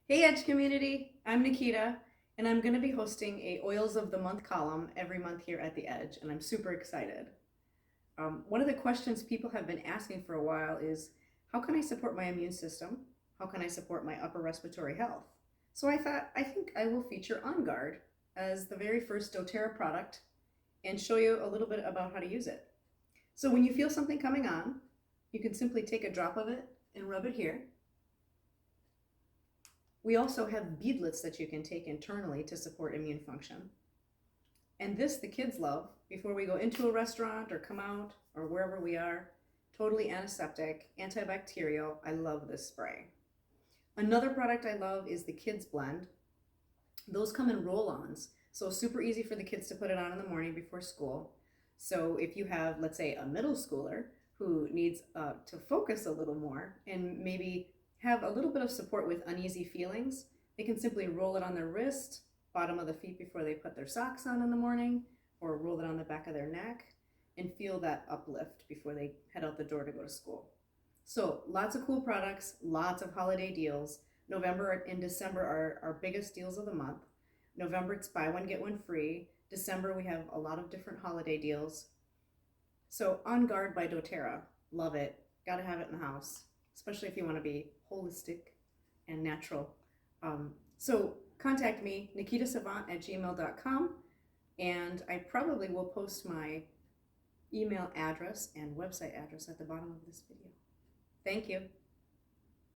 Hey Edge community, I'm Nikita and I'm going to be hosting a Oils of the Month column every month here at the Edge and I'm super excited. One of the questions people have been asking for a while is how can I support my immune system? How can I support my upper respiratory health? So I think I will feature On Guard as the very first doTERRA product and show you a little bit about how to use it. So when you feel something coming on, you can simply take a drop of it and rub it here. We also have beadlets that you can take internally to support immune function. And this the kids love before we go into a restaurant or come out or wherever we are. Totally antiseptic, antibacterial. I love this spray. Another product I love is the Kids Blend. Those come in roll-ons, so super easy for the kids to put it on in the morning before school. So if you have, let's say, a middle schooler who needs to focus a little more and maybe have a little bit of support with uneasy feelings, they can simply roll it on their wrist, bottom of the feet before they put their socks on in the morning, or roll it on the back of their neck and feel that uplift before they head out the door to go to school. So lots of cool products, lots of holiday deals. November and December are our biggest deals of the month. November, it's buy one, get one free. December, we have a lot of different holiday deals. So On Guard by doTERRA, love it. Gotta have it in the house, especially if you want to be holistic and natural. So contact me, nikitasavant@gmail.com, and I probably will post my email address and website address at the bottom of this video. Thank you.